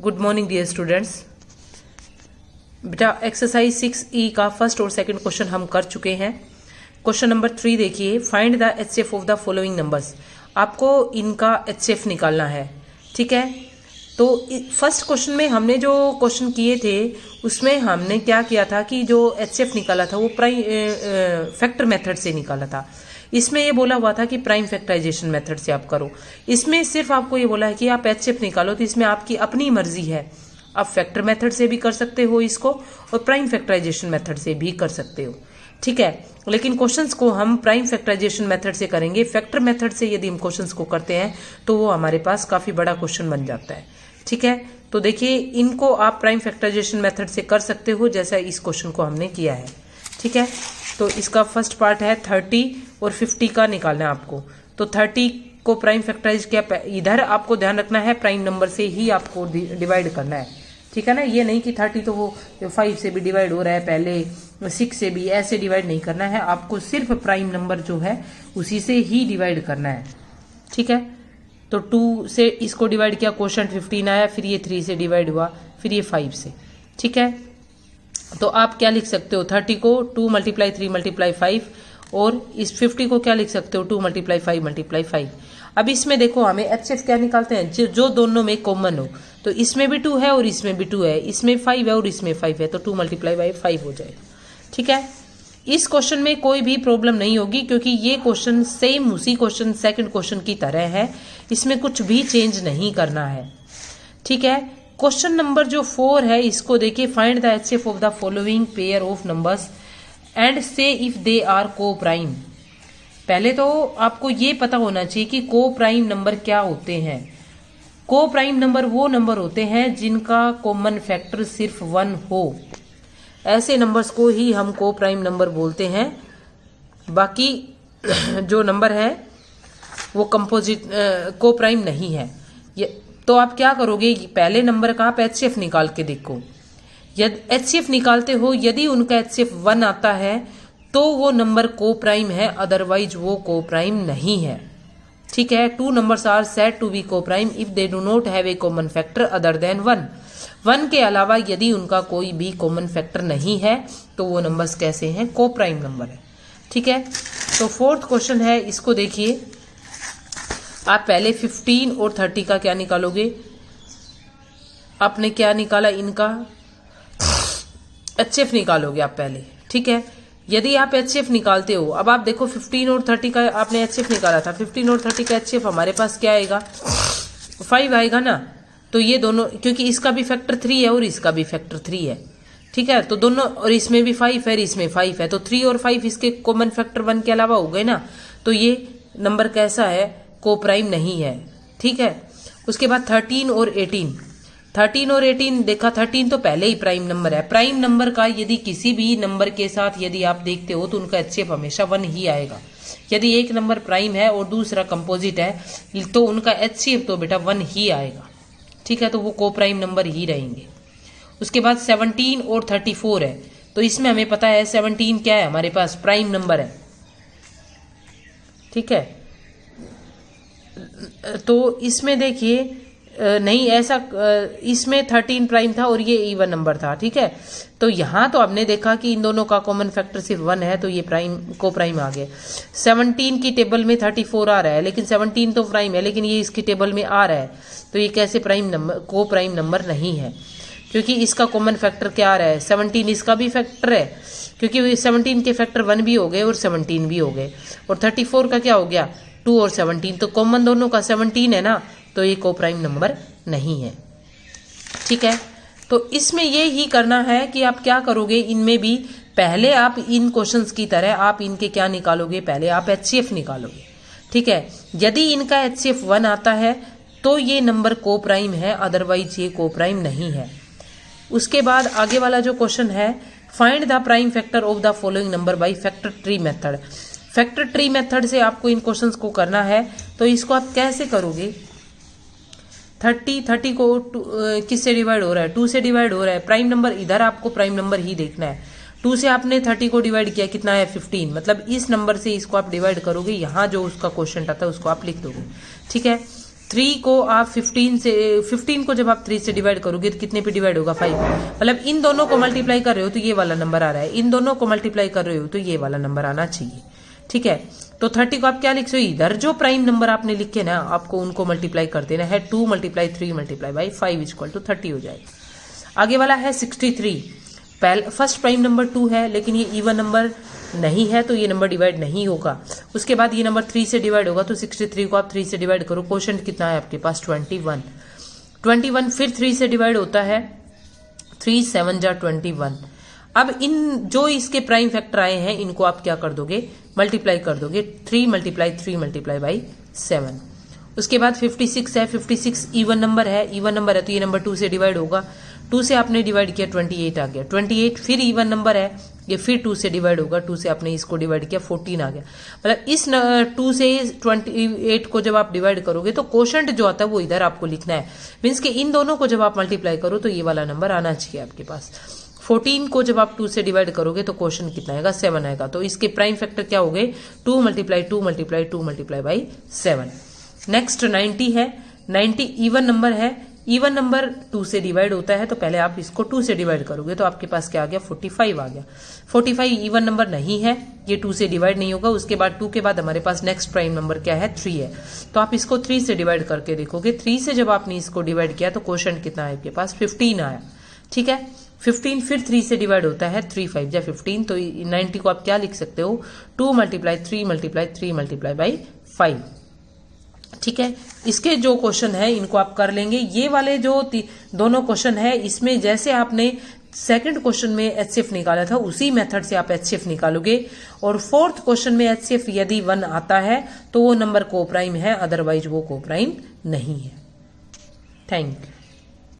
Good morning dear students. बेटा exercise 6E का first और सेकंड क्वेश्चन हम कर चुके हैं। क्वेश्चन नंबर 3 देखिए, find the HCF of the following numbers. आपको इनका HCF निकालना है, ठीक है। तो फर्स्ट क्वेश्चन में हमने जो क्वेश्चन किए थे उसमें हमने क्या किया था कि जो HCF निकाला था वो प्राइम फैक्टर मेथड से निकाला था। इसमें ये बोला हुआ था कि प्राइम फैक्टराइजेशन मेथड से आप करो। इसमें सिर्फ आपको ये बोला है कि आप HCF निकालो, तो इसमें आपकी अपनी मर्जी है। आप फैक्टर मेथड से भी कर सकते हो इसको और प्राइम फैक्टराइजेशन मेथड से भी कर सकते हो, ठीक है। लेकिन क्वेश्चंस को हम प्राइम फैक्टराइजेशन मेथड से करेंगे। फैक्टर मेथड से यदि हम क्वेश्चंस को करते हैं तो वो हमारे पास काफी बड़ा क्वेश्चन बन जाता है, ठीक है। तो देखिए, इनको आप प्राइम फैक्टराइजेशन मेथड से कर सकते हो जैसा इस क्वेश्चन को हमने किया है, ठीक है। तो इसका फर्स्ट पार्ट है 30 और 50 का निकालना है आपको। तो 30 को प्राइम फैक्टराइज किया, इधर आपको ध्यान रखना है प्राइम नंबर से ही आपको डिवाइड करना है, ठीक है ना। ये नहीं कि 30 तो वो 5 से भी डिवाइड हो रहा है, पहले 6 से भी, ऐसे डिवाइड नहीं करना है। आपको सिर्फ प्राइम नंबर जो है उसी से ही डिवाइड करना है, ठीक है। तो 2 से इसको डिवाइड किया, क्वोशंट 15 आया, फिर ये 3 से डिवाइड हुआ, फिर ये 5 से, ठीक है। तो आप क्या लिख सकते हो, 30 को 2 × 3 × 5 और इस 50 को क्या लिख सकते हो, 2 × 5 × 5। अब इसमें देखो हमें HCF क्या निकालते हैं, जो दोनों में कॉमन हो। तो इसमें भी 2 है और इसमें भी 2 है, इसमें 5 है और इसमें 5 है, तो 2 × 5 हो जाएगा, ठीक है। इस क्वेश्चन में कोई भी प्रॉब्लम नहीं होगी क्योंकि ये क्वेश्चन सेम उसी क्वेश्चन सेकंड क्वेश्चन की तरह है, इसमें कुछ भी चेंज नहीं करना है, ठीक है। क्वेश्चन नंबर जो 4 है इसको देखिए, find the HCF of the following pair of numbers and से इफ दे आर को प्राइम। पहले तो आपको ये पता होना चाहिए कि को प्राइम नंबर क्या होते हैं। को प्राइम नंबर वो नंबर होते हैं जिनका कॉमन फैक्टर सिर्फ 1 हो, ऐसे नंबर्स को ही हम को प्राइम नंबर बोलते हैं। बाकी जो नंबर है वो कंपोजिट को प्राइम नहीं है। तो आप क्या करोगे, पहले नंबर का आप HCF निकाल के देखो। यदि HCF निकालते हो, यदि उनका HCF 1 आता है तो वो नंबर को प्राइम है, अदरवाइज वो को प्राइम नहीं है, ठीक है। 2 numbers are said to be co prime if they do not have a common factor other than 1। 1 के अलावा यदि उनका कोई भी कॉमन फैक्टर नहीं है तो वो नंबर्स कैसे हैं, को प्राइम नंबर है, ठीक है। तो 4th क्वेश्चन है, इसको देखिए। आप पहले 15 और 30 का क्या निकालोगे। आपने क्या निकाला, इनका HCF निकालोगे आप पहले, ठीक है। यदि आप HCF निकालते हो, अब आप देखो 15 और 30 का आपने HCF निकाला था, 15 और 30 का HCF हमारे पास क्या आएगा, 5 आएगा ना। तो ये दोनों, क्योंकि इसका भी फैक्टर 3 है और इसका भी फैक्टर 3 है, ठीक है। तो दोनों, और इसमें भी 5 है, इसमें 5 है, तो 3 और 5 इसके कॉमन फैक्टर 1 के अलावा हो गए ना। तो ये नंबर कैसा है, को प्राइम नहीं है, ठीक है। उसके बाद 13 और 18 देखा, 13 तो पहले ही प्राइम नंबर है। प्राइम नंबर का यदि किसी भी नंबर के साथ यदि आप देखते हो तो उनका HCF हमेशा 1 ही आएगा। यदि एक नंबर प्राइम है और दूसरा कंपोजिट है तो उनका HCF तो बेटा 1 ही आएगा, ठीक है। तो वो को प्राइम नंबर ही रहेंगे। उसके बाद 17 और 34 है, तो इसमें हमें पता है 17 क्या है, हमारे पास प्राइम नंबर है, ठीक है। तो इसमें देखिए, नहीं ऐसा, इसमें 13 प्राइम था और ये इवन नंबर था, ठीक है। तो यहां तो हमने देखा कि इन दोनों का कॉमन फैक्टर सिर्फ 1 है, तो ये प्राइम को प्राइम आ गया। 17 की टेबल में 34 आ रहा है, लेकिन 17 तो प्राइम है, लेकिन ये इसकी टेबल में आ रहा है, तो ये कैसे प्राइम नंबर, को प्राइम नंबर नहीं है, क्योंकि इसका कॉमन फैक्टर क्या आ रहा है, 17 इसका भी फैक्टर है, क्योंकि 17 के फैक्टर 1 भी हो गए और 17 भी हो गए, और 34 का क्या हो गया, 2 और 17, तो कॉमन दोनों का 17 है ना, तो ये को प्राइम नंबर नहीं है, ठीक है। तो इसमें ये ही करना है कि आप क्या करोगे, इनमें भी पहले आप इन क्वेश्चंस की तरह आप इनके क्या निकालोगे, पहले आप HCF निकालोगे, ठीक है। यदि इनका HCF 1 आता है तो ये नंबर को प्राइम है, अदरवाइज ये को प्राइम नहीं है। उसके बाद आगे वाला जो क्वेश्चन है, find the prime factor of the following number by factor tree method. Factor tree method से आपको इन क्वेश्चंस को करना है। तो इसको आप कैसे करोगे, 30 को किससे डिवाइड हो रहा है, 2 से डिवाइड हो रहा है। प्राइम नंबर, इधर आपको प्राइम नंबर ही देखना है। 2 से आपने 30 को डिवाइड किया, कितना है 15, मतलब इस नंबर से इसको आप डिवाइड करोगे, यहाँ जो उसका क्वेश्चन आता है उसको आप लिख दोगे, ठीक है। 3 को आप 15 को जब आप 3 से डिवाइड करोगे तो कितने पे डिवाइड होगा 5। मतलब इन दोनों को मल्टीप्लाई कर रहे हो तो ये वाला नंबर आ रहा है, इन दोनों को मल्टीप्लाई कर रहे हो तो ये वाला नंबर आना चाहिए। ठीक है, तो 30 को आप क्या लिख सकते हो, इधर जो प्राइम नंबर आपने लिखे ना आपको उनको मल्टीप्लाई कर देना है। 2 × 3 × 5 = 30 हो जाएगा। आगे वाला है 63। फर्स्ट प्राइम नंबर 2 है लेकिन ये इवन नंबर नहीं है तो ये नंबर डिवाइड नहीं होगा। उसके बाद ये नंबर 3 से डिवाइड होगा तो 63 को आप 3 से डिवाइड करो, क्वोशंट कितना है आपके पास 21 फिर 3 से डिवाइड होता है, 3 × 7 = 21। अब इन जो इसके प्राइम फैक्टर आए हैं इनको आप क्या कर दोगे, मल्टीप्लाई कर दोगे। 3 × 3 × 7। उसके बाद 56 है, 56 इवन नंबर है तो ये नंबर 2 से डिवाइड होगा, 2 से आपने डिवाइड किया 28 आ गया। 28 फिर इवन नंबर है, ये फिर 2 से डिवाइड होगा, 2 से आपने इसको डिवाइड किया 14 आ गया। मतलब इस 2 से 28 को जब आप डिवाइड करोगे तो क्वोशंट जो आता है वो इधर आपको लिखना है। मीन्स कि इन दोनों को जब आप मल्टीप्लाई करो तो ये वाला नंबर आना चाहिए आपके पास। 14 को जब आप 2 से डिवाइड करोगे तो क्वोशंट कितना आएगा 7 आएगा। तो इसके प्राइम फैक्टर क्या हो गए 2 × 2 × 2 × 7। नेक्स्ट 90 है, 90 इवन नंबर है, इवन नंबर 2 से डिवाइड होता है तो पहले आप इसको 2 से डिवाइड करोगे तो आपके पास क्या आ गया 45 आ गया। 45 इवन नंबर नहीं है, ये 2 से डिवाइड नहीं होगा। उसके बाद 2 के बाद हमारे पास नेक्स्ट प्राइम नंबर क्या है 3 है, तो आप इसको 3 से डिवाइड करके देखोगे। 3 से जब आपने इसको डिवाइड किया तो क्वोशंट कितना है आपके पास 15 आया। ठीक है, 15 फिर 3 से डिवाइड होता है, 3 × 5 = 15। तो 90 को आप क्या लिख सकते हो 2 × 3 × 3 × 5। ठीक है, इसके जो क्वेश्चन है इनको आप कर लेंगे। ये वाले जो दोनों क्वेश्चन है इसमें जैसे आपने सेकंड क्वेश्चन में HCF निकाला था उसी मेथड से आप HCF निकालोगे। और फोर्थ क्वेश्चन में HCF यदि 1 आता है तो वो नंबर को प्राइम है, अदरवाइज वो को प्राइम नहीं है। Thank you.